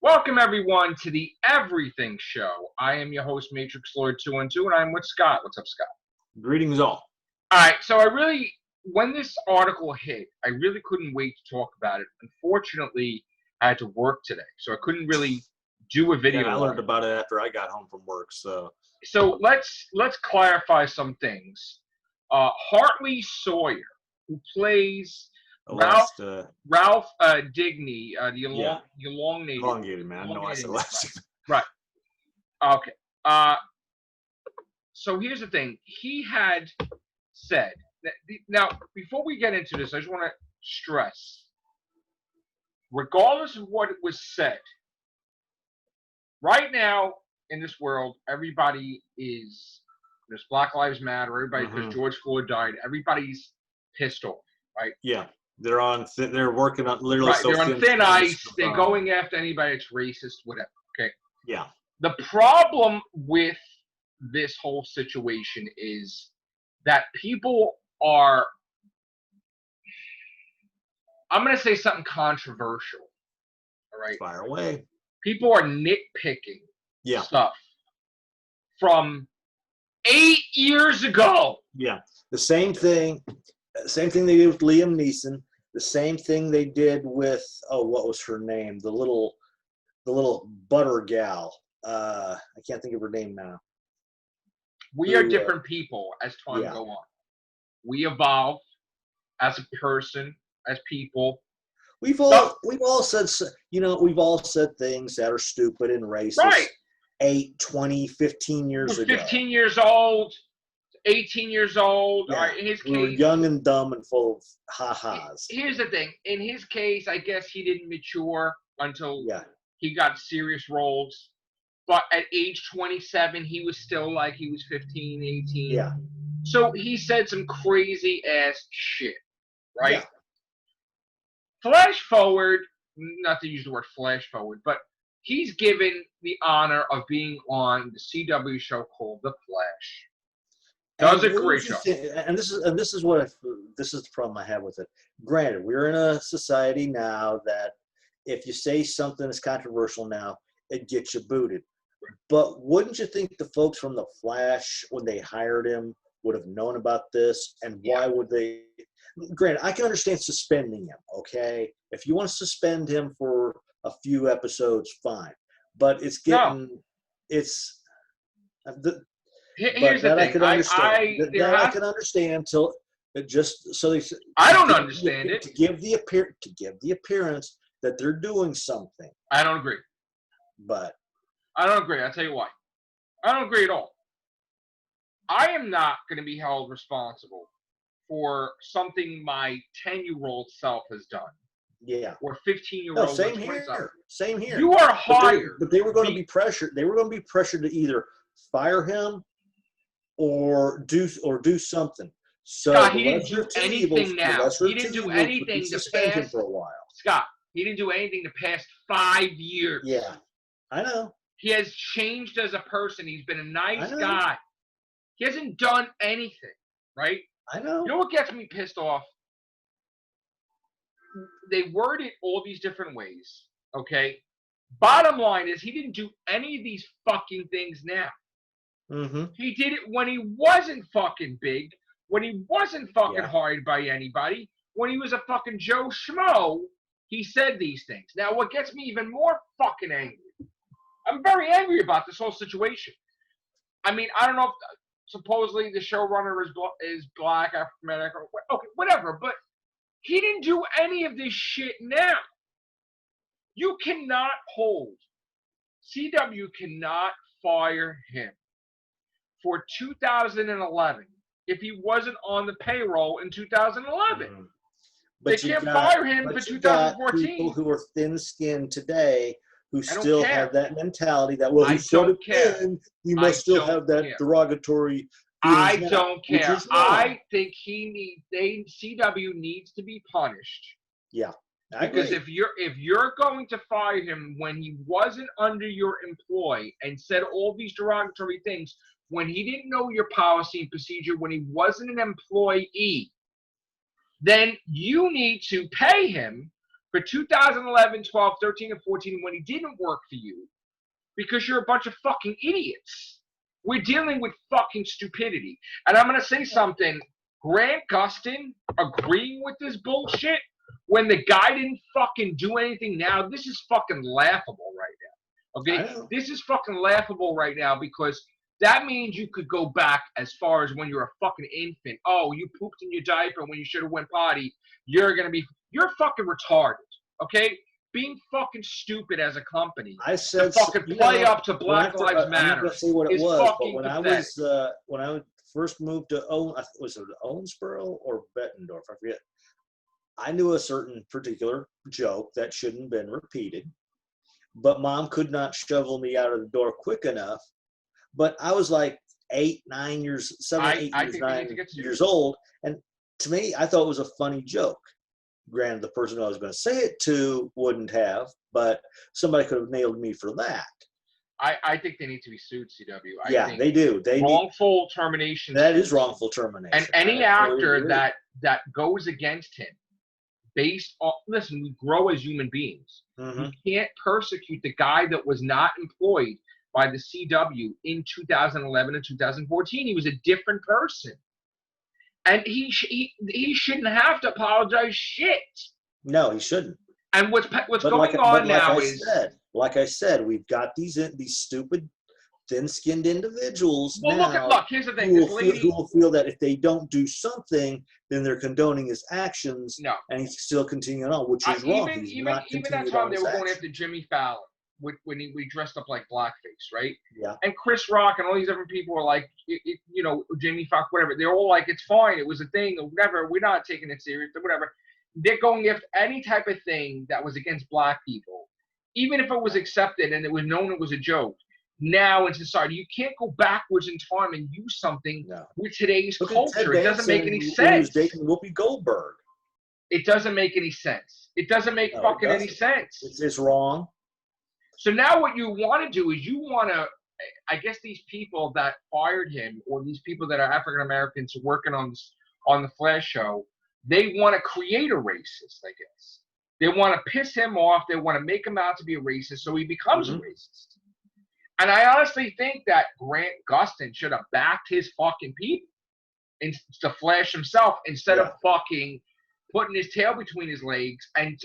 Welcome, everyone, to the Everything Show. I am your host, Matrix Lord 212, and I'm with Scott. What's up, Scott? Greetings, all. All right, so when this article hit, I really couldn't wait to talk about it. Unfortunately, I had to work today, so I couldn't really do a video. Yeah, I learned about it after I got home from work, so let's clarify some things. Hartley Sawyer, who plays Ralph Dibny, the elongated man. No, I said last. Right. Okay. So here's the thing. He had said that now, before we get into this, I just want to stress, regardless of what was said, right now in this world, everybody there's Black Lives Matter, everybody, because George Floyd died, everybody's pissed off, right? Yeah. They're working on literally. Right, they're on thin ice. They're going after anybody that's racist, whatever. Okay. Yeah. The problem with this whole situation is that people are. I'm going to say something controversial. All right. Fire away. People are nitpicking stuff from 8 years ago. Yeah. The same thing they did with Liam Neeson. The same thing they did with what was her name? The little butter gal. I can't think of her name now. We are different people as time go on. We evolve as a person, as people. We've all said things that are stupid and racist. Right. 8, 20, 15 years ago. 15 years old. 18 years old. Yeah. All right, in his case, we were young and dumb and full of ha-has. Here's the thing. In his case, I guess he didn't mature until he got serious roles. But at age 27, he was still like he was 15, 18. Yeah. So he said some crazy ass shit, right? Yeah. Flash forward, not to use the word flash forward, but he's given the honor of being on the CW show called The Flash. Does a great job. And this is the problem I have with it. Granted, we're in a society now that if you say something that's controversial now, it gets you booted. But wouldn't you think the folks from The Flash, when they hired him, would have known about this? And why would they? Granted, I can understand suspending him, okay? If you want to suspend him for a few episodes, fine. But it's getting Here's the thing. I can understand till just so they. I don't understand it. To give the appearance that they're doing something. I don't agree. But I don't agree. I'll tell you why. I don't agree at all. I am not going to be held responsible for something my 10-year-old self has done. Yeah. Or 15-year-old. No, same here. You are hired. But they were going to be pressured. They were going to be pressured to either fire him or do something. So Scott, he didn't do anything now. He didn't do anything to suspend him for a while. Scott, he didn't do anything the past 5 years. Yeah, I know. He has changed as a person. He's been a nice guy. He hasn't done anything, right? I know. You know what gets me pissed off? They word it all these different ways, okay? Bottom line is he didn't do any of these fucking things now. Mm-hmm. He did it when he wasn't fucking big, when he wasn't fucking hired by anybody, when he was a fucking Joe Schmo, he said these things. Now, what gets me even more fucking angry, I'm very angry about this whole situation. I mean, I don't know if supposedly the showrunner is black, African-American, okay, whatever, but he didn't do any of this shit now. You cannot CW cannot fire him for 2011 if he wasn't on the payroll in 2011. Mm-hmm. They can't fire him for 2014. People who are thin-skinned today who still have that mentality that, well, he must still have that derogatory. I don't care. I think CW needs to be punished. Yeah. Because if you're going to fire him when he wasn't under your employ and said all these derogatory things, when he didn't know your policy and procedure, when he wasn't an employee, then you need to pay him for 2011, 12, 13, and 14 when he didn't work for you because you're a bunch of fucking idiots. We're dealing with fucking stupidity. And I'm going to say something. Grant Gustin agreeing with this bullshit when the guy didn't fucking do anything now, this is fucking laughable right now. Okay? This is fucking laughable right now because that means you could go back as far as when you're a fucking infant. Oh, you pooped in your diaper when you should have went potty. You're fucking retarded. Okay? Being fucking stupid as a company I said to fucking play up to Black Lives Matter. I'm not going to say what it was, but when pathetic. when I first moved to was it Owensboro or Bettendorf? I forget. I knew a certain particular joke that shouldn't have been repeated, but Mom could not shovel me out of the door quick enough. But I was like 8 years old, and to me, I thought it was a funny joke. Granted, the person I was going to say it to wouldn't have, but somebody could have nailed me for that. I think they need to be sued, CW. Yeah, they do. They wrongful termination. That is wrongful termination. And any actor that goes against him, based on, listen, we grow as human beings. Mm-hmm. You can't persecute the guy that was not employed by the CW in 2011 and 2014. He was a different person. And he shouldn't have to apologize shit. No, he shouldn't. And what's going on now is, like I said, we've got these stupid, thin-skinned individuals well, now. Look, here's the thing. Who will feel that if they don't do something, then they're condoning his actions. No. And he's still continuing on, which is wrong. Even that time they were going after Jimmy Fallon when we dressed up like blackface, right? Yeah. And Chris Rock and all these different people were like, Jamie Foxx, whatever. They're all like, it's fine. It was a thing or whatever. We're not taking it serious or whatever. They're going after any type of thing that was against black people, even if it was accepted and it was known it was a joke. Now in society, you can't go backwards in time and use something with today's culture. It doesn't make any sense. He was dating Whoopi Goldberg. It doesn't make any sense. It doesn't make any sense. It's wrong. So now what you want to do is you want to, I guess these people that fired him or these people that are African Americans working on the Flash show, they want to create a racist, I guess. They want to piss him off. They want to make him out to be a racist so he becomes a racist. And I honestly think that Grant Gustin should have backed his fucking people to Flash himself instead of fucking putting his tail between his legs and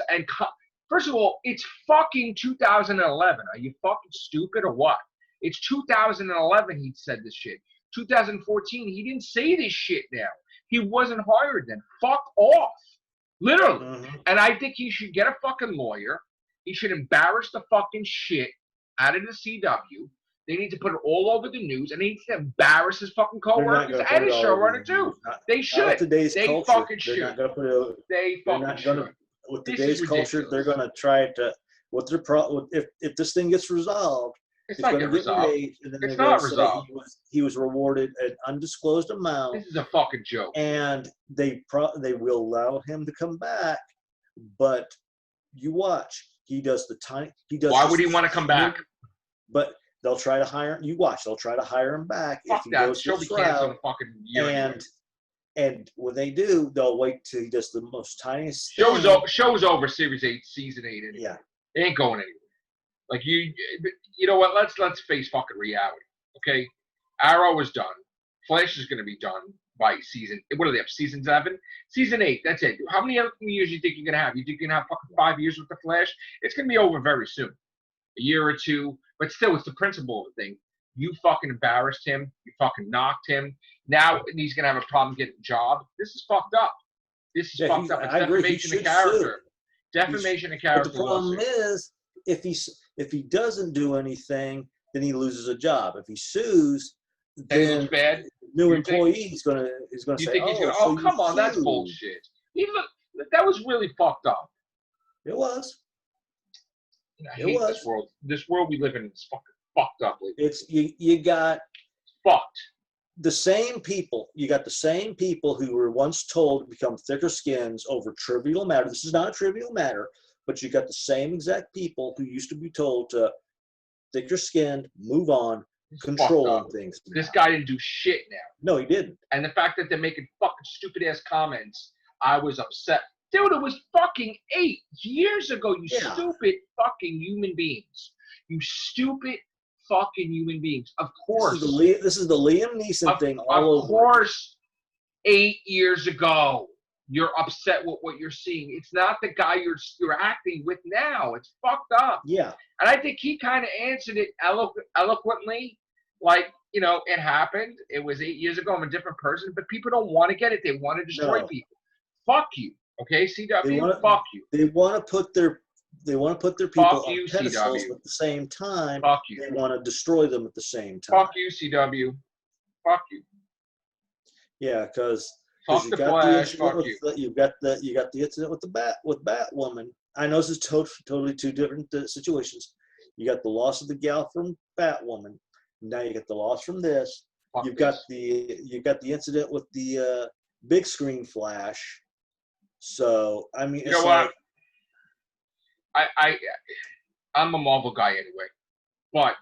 first of all, it's fucking 2011. Are you fucking stupid or what? It's 2011 he said this shit. 2014, he didn't say this shit now. He wasn't hired then. Fuck off. Literally. Mm-hmm. And I think he should get a fucking lawyer. He should embarrass the fucking shit out of the CW. They need to put it all over the news, and he needs to embarrass his fucking coworkers and his showrunner too. They should. They fucking should. They fucking should. With today's culture, they're going to try to. If this thing gets resolved, it's not going to get resolved. It's not resolved. He was rewarded an undisclosed amount. This is a fucking joke. And they will allow him to come back, but you watch. He does the tiny. Why would he want to come back? But they'll try to hire. You watch. They'll try to hire him back. Fuck if he that. goes She'll be canceled in a fucking year. And when they do, they'll wait till he does the most tiniest. Show's over. Series 8, season 8. Anyway. Yeah, it ain't going anywhere. Like you know what? Let's face fucking reality. Okay, Arrow is done. Flash is going to be done by season. What are they up? Season 7, season 8. That's it. How many other years you think you're going to have? You think you're going to have fucking 5 years with the Flash? It's going to be over very soon, a year or two. But still, it's the principle of the thing. You fucking embarrassed him. You fucking knocked him. Now he's going to have a problem getting a job. This is fucked up. This is fucked up. It's defamation of character. Defamation of character. But the problem is, if he doesn't do anything, then he loses a job. If he sues, then bad. New employee is going to say, "Oh, come on, that's bullshit." That was really fucked up. It was. I hate this world. This world we live in is fucking fucked up. It's you got fucked. The same people. You got the same people who were once told to become thicker skins over trivial matter. This is not a trivial matter, but you got the same exact people who used to be told to thicker skinned, move on, controlling things. This guy didn't do shit now. No, he didn't. And the fact that they're making fucking stupid ass comments, I was upset Dude, it was fucking 8 years ago, you Yeah. stupid fucking human beings. You stupid fucking human beings. Of course. This is the Liam Neeson thing all over. Of course, 8 years ago, you're upset with what you're seeing. It's not the guy you're acting with now. It's fucked up. Yeah. And I think he kind of answered it eloquently. Like, you know, it happened. It was 8 years ago. I'm a different person. But people don't want to get it. They want to destroy people. Fuck you. Okay, CW, fuck you. They want to put their people on pedestals, CW. but at the same time, fuck you. They want to destroy them at the same time. Fuck you, CW. Fuck you. Yeah, because fuck the Flash. Fuck you. You got the incident with Batwoman. I know this is totally two different situations. You got the loss of the gal from Batwoman. Now you got the loss from this. You've got the incident with the big screen Flash. So I mean, you know what? I'm a Marvel guy anyway, but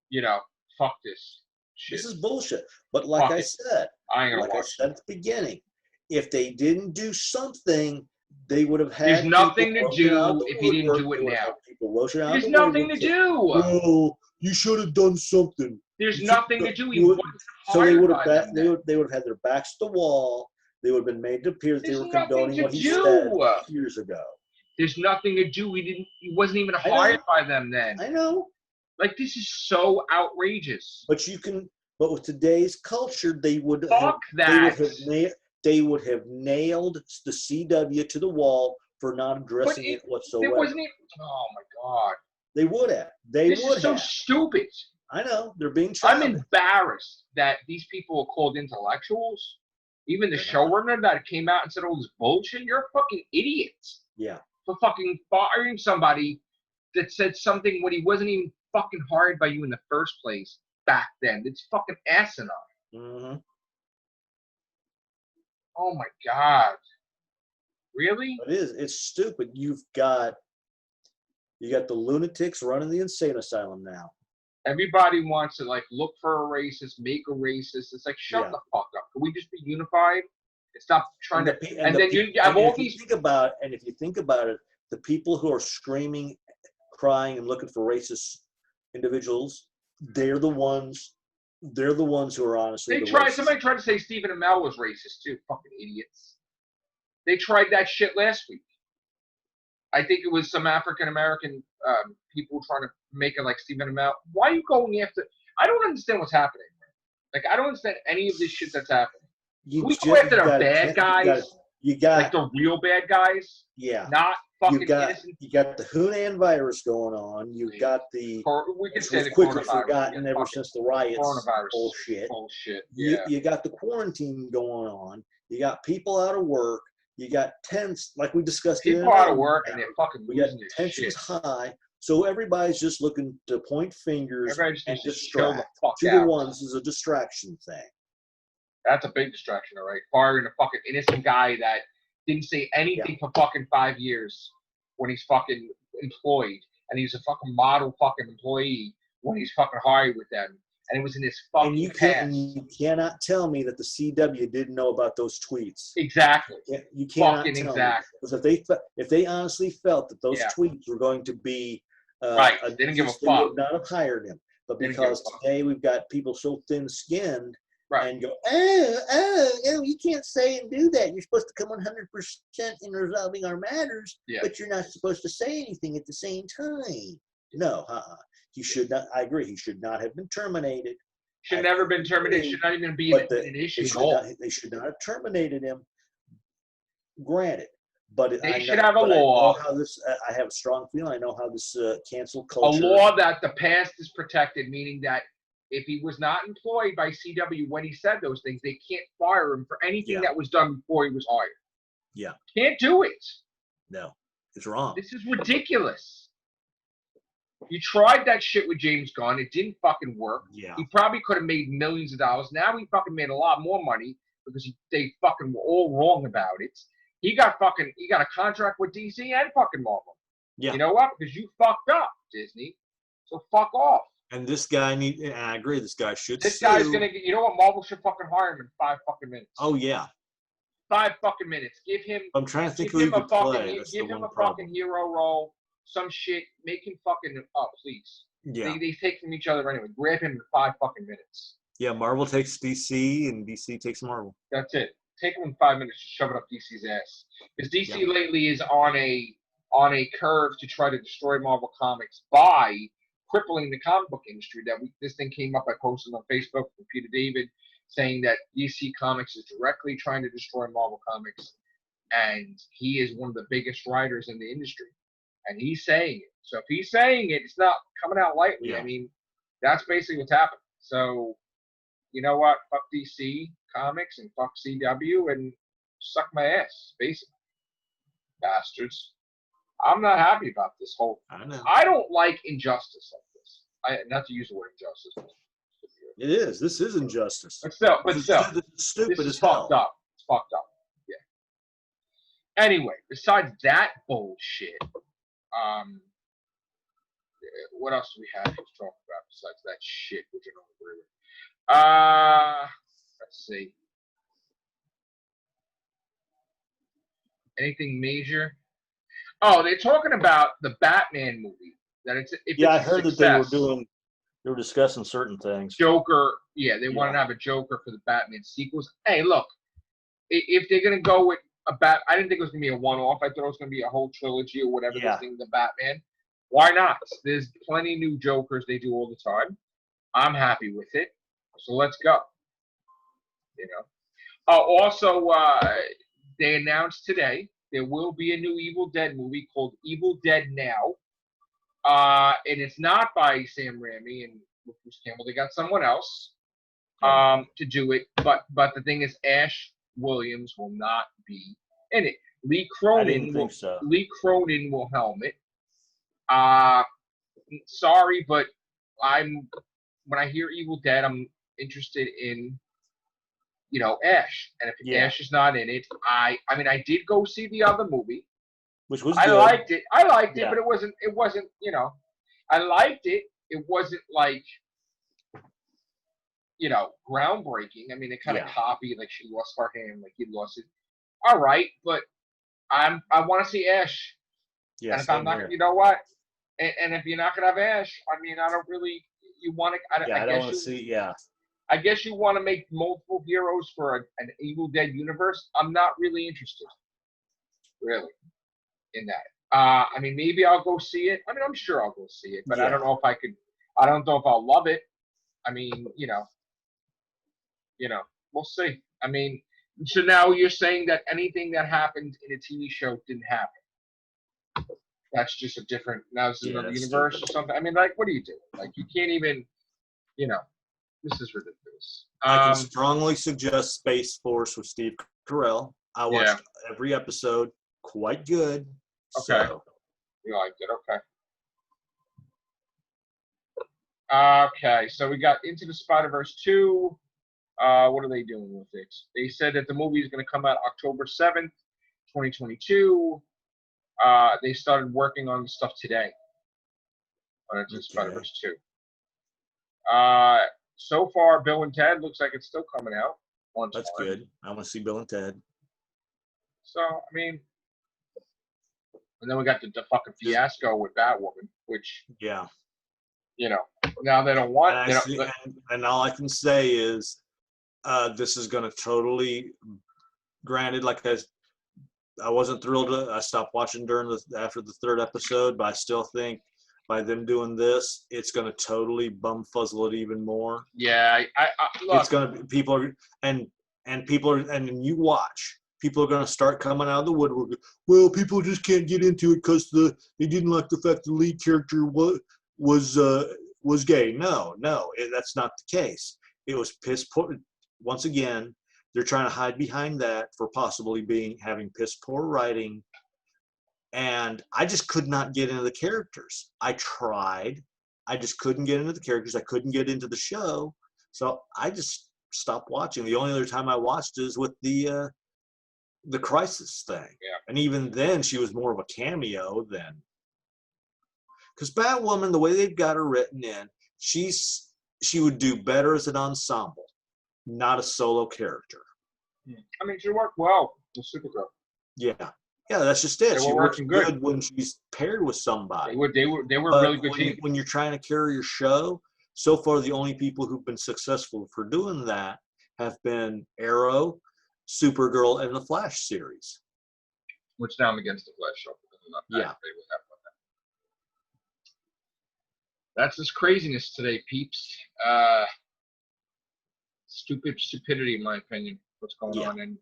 you know, fuck this shit. This is bullshit. But like I said, I said at the beginning, if they didn't do something, they would have had. There's nothing to do if you didn't do it now. There's nothing to do. Well, you should have done something. There's nothing to do. So they would have had their backs to the wall. They would have been made to appear that they were condoning what he said years ago. There's nothing to do. He wasn't even hired by them then. I know. Like, this is so outrageous. But with today's culture, they would have nailed the CW to the wall for not addressing it whatsoever. It wasn't even, oh my God. They would have. This is so stupid. I know. They're being childish. I'm embarrassed that these people are called intellectuals. Even the showrunner that came out and said all this bullshit, you're a fucking idiot. Yeah. For fucking firing somebody that said something when he wasn't even fucking hired by you in the first place back then. It's fucking asinine. Mm-hmm. Oh my God. Really? It is. It's stupid. You got the lunatics running the insane asylum now. Everybody wants to like look for a racist, make a racist. It's like shut the fuck up. Can we just be unified? And stop trying to. And then you have all these. If you think about it, the people who are screaming, crying, and looking for racist individuals, they're the ones who are honestly. Somebody tried to say Stephen Amell was racist too. Fucking idiots. They tried that shit last week. I think it was some African American people trying to make it like Stephen Amell. Why are you going after? I don't understand what's happening. Like, I don't understand any of this shit that's happening. We go after the bad guys. You got like the real bad guys. Yeah. Not fucking innocent. You got the Hunan virus going on. You've got the. We can say the quickly forgotten ever since the riots. Coronavirus. Bullshit. Yeah. You got the quarantine going on. You got people out of work. You got tents, like we discussed. People out of work and they're fucking losing their tensions high. So everybody's just looking to point fingers and distract. This is a distraction thing. That's a big distraction, all right? Firing a fucking innocent guy that didn't say anything for fucking 5 years when he's fucking employed. And he's a fucking model fucking employee when he's fucking hired with them. And it was in his fucking past. You cannot tell me that the CW didn't know about those tweets. Exactly. You cannot fucking tell exactly. me. Because if they honestly felt that those tweets were going to be right, they didn't give a fuck. They would not have hired him. But because today we've got people so thin-skinned and go, you can't say and do that. You're supposed to come 100% in resolving our matters, but you're not supposed to say anything at the same time. No, he should not. I agree. He should not have been terminated. Should never been terminated. Should not even be an issue at all. They should not have terminated him. Granted, but they should have a law. I have a strong feeling. I know how this cancel culture. A law that the past is protected, meaning that if he was not employed by CW when he said those things, they can't fire him for anything that was done before he was hired. Yeah. Can't do it. No, it's wrong. This is ridiculous. You tried that shit with James Gunn. It didn't fucking work. Yeah. He probably could have made millions of dollars. Now he fucking made a lot more money because they fucking were all wrong about it. He got a contract with DC and fucking Marvel. Yeah. You know what? Because you fucked up, Disney. So fuck off. And this guy and I agree, this guy should This guy's gonna get, you know what? Marvel should fucking hire him in 5 fucking minutes. Oh, yeah. 5 fucking minutes. Give him. I'm trying to think Give who you him a could fucking. play. That's Give the him one a problem. fucking hero role. Some shit. Make him fucking up, please. Yeah. They take from each other anyway. Grab him in 5 fucking minutes. Yeah, Marvel takes DC and DC takes Marvel. That's it. Take him in 5 minutes to shove it up DC's ass. Because DC Yeah. lately is on a curve to try to destroy Marvel Comics by crippling the comic book industry. This thing came up. I posted on Facebook with Peter David saying that DC Comics is directly trying to destroy Marvel Comics, and he is one of the biggest writers in the industry, and he's saying it. So if he's saying it, it's not coming out lightly. Yeah. I mean, that's basically what's happening. So you know what? Fuck DC Comics and fuck CW and suck my ass, basically. Bastards. I'm not happy about this whole. I know. I don't like injustice like this. Not to use the word injustice. But It is. This is injustice. But still, This is stupid this is as hell. fucked up. It's fucked up. Yeah. Anyway, besides that bullshit, what else do we have to talk about besides that shit, which I don't agree with? Let's see. Anything major? Oh, they're talking about the Batman movie. That I heard that they were discussing certain things. Joker, they want to have a Joker for the Batman sequels. Hey, look, if they're gonna go with I didn't think it was gonna be a one-off. I thought it was gonna be a whole trilogy or whatever. This thing, the Batman. Why not? There's plenty of new Jokers they do all the time. I'm happy with it. So let's go. You know. Also, they announced today there will be a new Evil Dead movie called Evil Dead Now. And it's not by Sam Raimi and Bruce Campbell. They got someone else to do it. But the thing is, Ash Williams will not be in it. Lee Cronin will helm it. Sorry, but when I hear Evil Dead, I'm interested in Ash. And if Ash is not in it, I mean I did go see the other movie. Which was I good. liked it, but it wasn't, I liked it. It wasn't like, groundbreaking. I mean, it kind of copied, like she lost her hand, like he lost it. All right, but I want to see Ash. Yeah, and if I'm not, you know what? And if you're not going to have Ash, I mean, I don't really, you want to, I don't want to see, I guess you want to make multiple heroes for an Evil Dead universe. I'm not really interested. Really. In that. I mean, maybe I'll go see it. I mean, I'm sure I'll go see it, but I don't know if I could. I don't know if I'll love it. I mean, we'll see. I mean, so now you're saying that anything that happened in a TV show didn't happen. That's just a different. Now this is another universe or something. I mean, like, what are you doing? Like, you can't even. This is ridiculous. I can strongly suggest Space Force with Steve Carell. I watched every episode. Quite good. Okay. So. You liked it. Okay. Okay. So we got Into the Spider-Verse 2. What are they doing with it? They said that the movie is going to come out October 7th, 2022. They started working on the stuff today. On Into the Spider-Verse 2. So far, Bill and Ted looks like it's still coming out. That's good. I want to see Bill and Ted. So, I mean, and then we got the fucking fiasco with Batwoman, which, now they don't want. And all I can say is, this is going to totally. Granted, like I wasn't thrilled. I stopped watching after the third episode, but I still think by them doing this, it's going to totally bumfuzzle it even more. Yeah, I look. It's going to be and you watch. People are going to start coming out of the woodwork. Well, people just can't get into it because they didn't like the fact the lead character was gay. No, that's not the case. It was piss poor. Once again, they're trying to hide behind that for possibly having piss poor writing. And I just could not get into the characters. I tried. I just couldn't get into the characters. I couldn't get into the show. So I just stopped watching. The only other time I watched is with the Crisis thing. Yeah. And even then, she was more of a cameo than. Because Batwoman, the way they've got her written in, she would do better as an ensemble, not a solo character. I mean, she worked well The Supergirl. Yeah. Yeah, that's just it. They She were works working good when she's paired with somebody. They were a But really good team. when you're trying to carry your show, so far the only people who've been successful for doing that have been Arrow, Supergirl, and the Flash series. Which now I'm against the Flash show. I'm not Yeah. happy with that. That's this craziness today, peeps. Stupidity, in my opinion, what's going on. And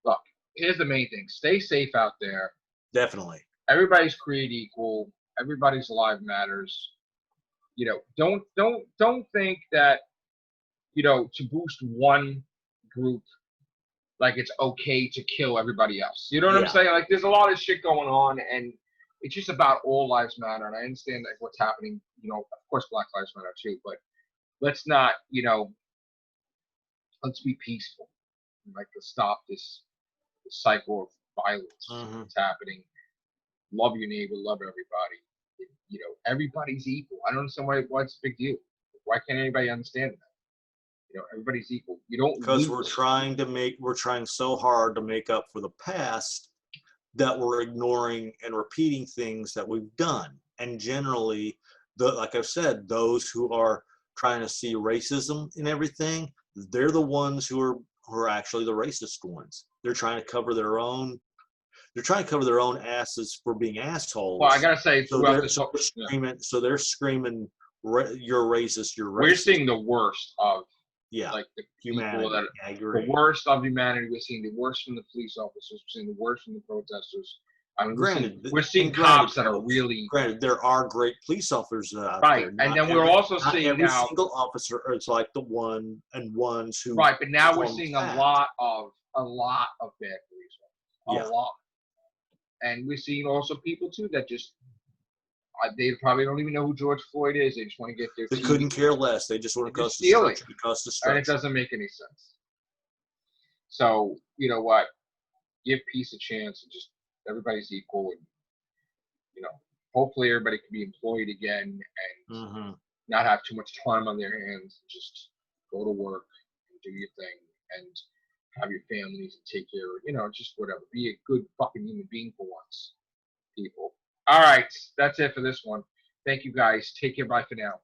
look, here's the main thing. Stay safe out there. Definitely. Everybody's created equal. Everybody's life matters. You know, don't think that, you know, to boost one group, like it's okay to kill everybody else. You know what I'm saying? Like there's a lot of shit going on, and it's just about all lives matter. And I understand like what's happening, you know, of course Black Lives Matter too, but let's not, you know, let's be peaceful. Like to stop this cycle of violence that's happening. Love your neighbor, love everybody. You know, everybody's equal. I don't understand why it's a big deal. Why can't anybody understand that? You know, everybody's equal. You don't because we're trying so hard to make up for the past that we're ignoring and repeating things that we've done. And generally, like I've said, those who are trying to see racism in everything, they're the ones who are actually the racist ones. They're trying to cover their own. They're trying to cover their own asses for being assholes. Well, I gotta say, so they're screaming, "You're racist! You're racist!" We're seeing the worst of like the humanity. people that I agree. The worst of humanity. We're seeing the worst from the police officers. We're seeing the worst from the protesters. I mean, we're seeing cops that are really. Granted, there are great police officers out there. And then we're also seeing every now single officer is like the ones who. Right, but now we're seeing a lot of bad police officers. A lot. And we're seeing also people too that just they probably don't even know who George Floyd is. They just want to get their. They couldn't care less. They just want to cause destruction. And it doesn't make any sense. So you know what? Give peace a chance, and just everybody's equal, and you know, hopefully everybody can be employed again and not have too much time on their hands. Just go to work and do your thing and have your families and take care of, you know, just whatever. Be a good fucking human being for once, people. All right, that's it for this one. Thank you guys. Take care. Bye for now.